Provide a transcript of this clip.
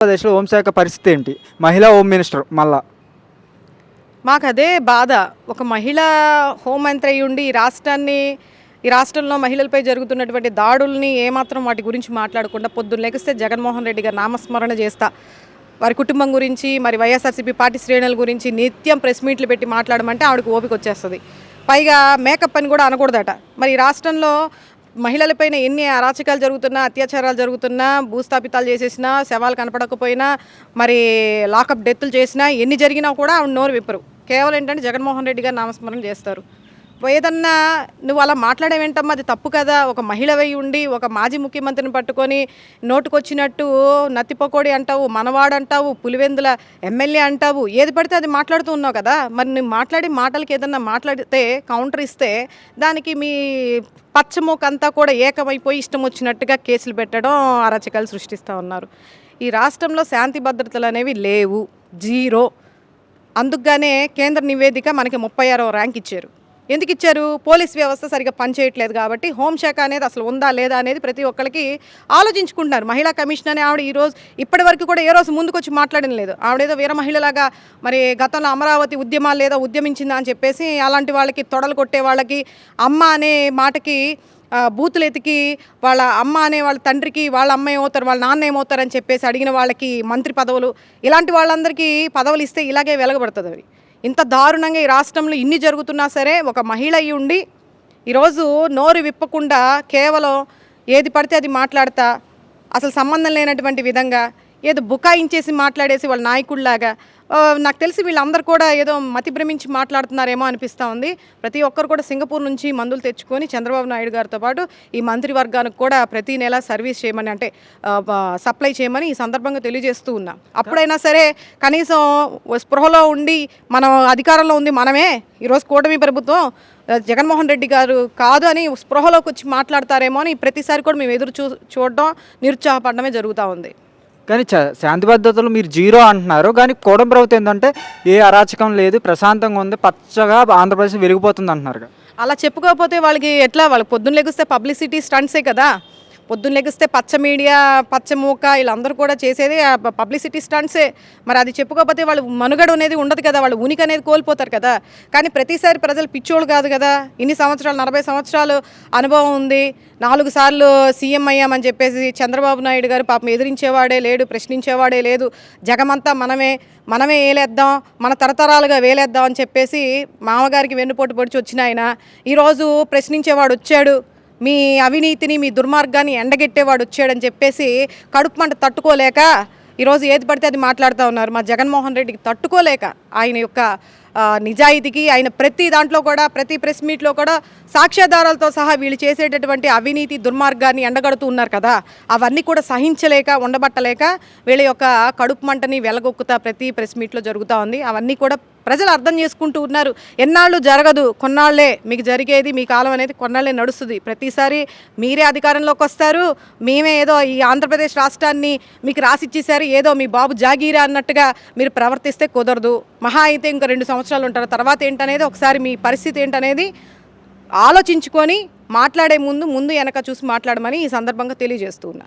ఆంధ్రప్రదేశ్లో హోంశాఖ పరిస్థితి ఏంటి? మహిళా హోమ్ మినిస్టర్ మళ్ళా. మాకదే బాధ. ఒక మహిళా హోంమంత్రి అయ్యుండి ఈ రాష్ట్రంలో మహిళలపై జరుగుతున్నటువంటి దాడుల్ని ఏమాత్రం వాటి గురించి మాట్లాడకుండా పొద్దున్న లెగిస్తే జగన్మోహన్ రెడ్డి గారి నామస్మరణ చేస్తా, వారి కుటుంబం గురించి, మరి వైఎస్ఆర్సీపీ పార్టీ శ్రేణుల గురించి నిత్యం ప్రెస్ మీట్లు పెట్టి మాట్లాడమంటే ఆవిడకి ఓపిక వచ్చేస్తుంది. పైగా మేకప్ అని కూడా అనకూడదట. మరి ఈ రాష్ట్రంలో మహిళలపైన ఎన్ని అరాచకాలు జరుగుతున్నా, అత్యాచారాలు జరుగుతున్నా, భూస్థాపితాలు చేసేసినా, శవాలు కనపడకపోయినా, మరి లాకప్ డెత్తులు చేసినా, ఎన్ని జరిగినా కూడా ఆవిడ నోరు విప్పరు. కేవలం ఏంటంటే జగన్మోహన్ రెడ్డి గారు నామస్మరణ చేస్తారు. ఏదన్నా నువ్వు అలా మాట్లాడేవేంటమ్మా, అది తప్పు కదా. ఒక మహిళవై ఉండి ఒక మాజీ ముఖ్యమంత్రిని పట్టుకొని నోటుకొచ్చినట్టు నత్తి పకోడి అంటావు, మనవాడు అంటావు, పులివెందుల ఎమ్మెల్యే అంటావు, ఏది పడితే అది మాట్లాడుతూ ఉన్నావు కదా. మరి నువ్వు మాట్లాడి మాటలకి ఏదన్నా మాట్లాడితే కౌంటర్ ఇస్తే దానికి మీ పచ్చమూకంతా కూడా ఏకమైపోయి ఇష్టం వచ్చినట్టుగా కేసులు పెట్టడం, అరాచకాలు సృష్టిస్తూ ఉన్నారు. ఈ రాష్ట్రంలో శాంతి భద్రతలు అనేవి లేవు, జీరో. అందుకుగానే కేంద్ర నివేదిక మనకి 36వ ర్యాంక్ ఇచ్చారు. ఎందుకు ఇచ్చారు? పోలీస్ వ్యవస్థ సరిగ్గా పనిచేయట్లేదు కాబట్టి. హోంశాఖ అనేది అసలు ఉందా లేదా అనేది ప్రతి ఒక్కరికి ఆలోచించుకుంటున్నారు. మహిళా కమిషన్ అనే ఆవిడ ఈరోజు ఇప్పటి వరకు కూడా ఏ రోజు ముందుకు వచ్చి మాట్లాడడం లేదు. ఆవిడేదో వీర మహిళలాగా మరి గతంలో అమరావతి ఉద్యమాలు లేదా ఉద్యమించిందా అని చెప్పేసి అలాంటి వాళ్ళకి తొడలు కొట్టే వాళ్ళకి అమ్మ అనే మాటకి బూతులు ఎతికి వాళ్ళ అమ్మ అనే వాళ్ళ తండ్రికి వాళ్ళ అమ్మ ఏమవుతారు, వాళ్ళ నాన్న ఏమవుతారు అని చెప్పేసి అడిగిన వాళ్ళకి మంత్రి పదవులు, ఇలాంటి వాళ్ళందరికీ పదవులు ఇస్తే ఇలాగే వెలగబడుతుంది. అవి ఇంత దారుణంగా ఈ రాష్ట్రంలో ఇన్ని జరుగుతున్నా సరే ఒక మహిళ అయ్యి ఉండి ఈరోజు నోరు విప్పకుండా కేవలం ఏది పడితే అది మాట్లాడతా, అసలు సంబంధం లేనటువంటి విధంగా ఏదో బుకాయించేసి మాట్లాడేసి వాళ్ళ నాయకుడిలాగా, నాకు తెలిసి వీళ్ళందరూ కూడా ఏదో మతి భ్రమించి మాట్లాడుతున్నారేమో అనిపిస్తూ ఉంది. ప్రతి ఒక్కరు కూడా సింగపూర్ నుంచి మందులు తెచ్చుకొని చంద్రబాబు నాయుడు గారితో పాటు ఈ మంత్రివర్గానికి కూడా ప్రతి నెల సర్వీస్ చేయమని, అంటే సప్లై చేయమని ఈ సందర్భంగా తెలియజేస్తూ ఉన్నా. అప్పుడైనా సరే కనీసం స్పృహలో ఉండి మనం అధికారంలో ఉంది మనమే, ఈరోజు కూటమి ప్రభుత్వం, జగన్మోహన్ రెడ్డి గారు కాదు అని స్పృహలోకి వచ్చి మాట్లాడతారేమో అని ప్రతిసారి కూడా మేము ఎదురు చూడడం, నిరుత్సాహపడమే జరుగుతూ ఉంది. కానీ శాంతి భద్రతలు మీరు జీరో అంటున్నారు. కానీ కూటమి ప్రభుత్వం ఏంటంటే ఏ అరాచకం లేదు, ప్రశాంతంగా ఉంది, పచ్చగా ఆంధ్రప్రదేశ్ వెలిగిపోతుంది అంటున్నారు. అలా చెప్పుకోకపోతే వాళ్ళకి ఎట్లా? వాళ్ళకి పొద్దున్న లెగిస్తే పబ్లిసిటీ స్టంట్సే కదా. పొద్దున్న లెగిస్తే పచ్చ మీడియా, పచ్చ మూక వీళ్ళందరూ కూడా చేసేది పబ్లిసిటీ స్టంట్సే. మరి అది చెప్పుకోకపోతే వాళ్ళు మనుగడ అనేది ఉండదు కదా, వాళ్ళు ఉనికి అనేది కోల్పోతారు కదా. కానీ ప్రతిసారి ప్రజలు పిచ్చోళ్ళు కాదు కదా. ఇన్ని సంవత్సరాలు, 40 సంవత్సరాలు అనుభవం ఉంది, 4 సార్లు సీఎం అయ్యామని చెప్పేసి చంద్రబాబు నాయుడు గారు పాపం ఎదిరించేవాడే లేడు, ప్రశ్నించేవాడే లేదు. జగమంతా మనమే వేలేద్దాం, మన తరతరాలుగా వేలేద్దాం అని చెప్పేసి మామగారికి వెన్నుపోటు పొడిచి వచ్చిన ఆయన ఈరోజు ప్రశ్నించేవాడు వచ్చాడు, మీ అవినీతిని, మీ దుర్మార్గాన్ని ఎండగెట్టేవాడు వచ్చాడని చెప్పేసి కడుపు మంట తట్టుకోలేక ఈరోజు ఏది పడితే అది మాట్లాడుతూ ఉన్నారు. మా జగన్మోహన్ రెడ్డికి తట్టుకోలేక ఆయన యొక్క నిజాయితీకి, ఆయన ప్రతి దాంట్లో కూడా, ప్రతి ప్రెస్ మీట్లో కూడా సాక్ష్యాధారాలతో సహా వీళ్ళు చేసేటటువంటి అవినీతి దుర్మార్గాన్ని ఎండగడుతూ ఉన్నారు కదా. అవన్నీ కూడా సహించలేక, ఉండబట్టలేక వీళ్ళ యొక్క కడుపు మంటని వెలగొక్కుతా ప్రతి ప్రెస్ మీట్లో జరుగుతూ ఉంది. అవన్నీ కూడా ప్రజలు అర్థం చేసుకుంటూ ఉన్నారు. ఎన్నాళ్ళు జరగదు, కొన్నాళ్లే మీకు జరిగేది. మీ కాలం అనేది కొన్నాళ్లే నడుస్తుంది. ప్రతిసారి మీరే అధికారంలోకి వస్తారు, మేమే ఏదో ఈ ఆంధ్రప్రదేశ్ రాష్ట్రాన్ని మీకు రాసిచ్చేసారు, ఏదో మీ బాబు జాగీరా అన్నట్టుగా మీరు ప్రవర్తిస్తే కుదరదు. మహా అయితే ఇంకో 2 సంవత్సరాలు ఉంటారు. తర్వాత ఏంటనేది ఒకసారి మీ పరిస్థితి ఏంటనేది ఆలోచించుకొని మాట్లాడే ముందు వెనక చూసి మాట్లాడమని ఈ సందర్భంగా తెలియజేస్తూ ఉన్నా.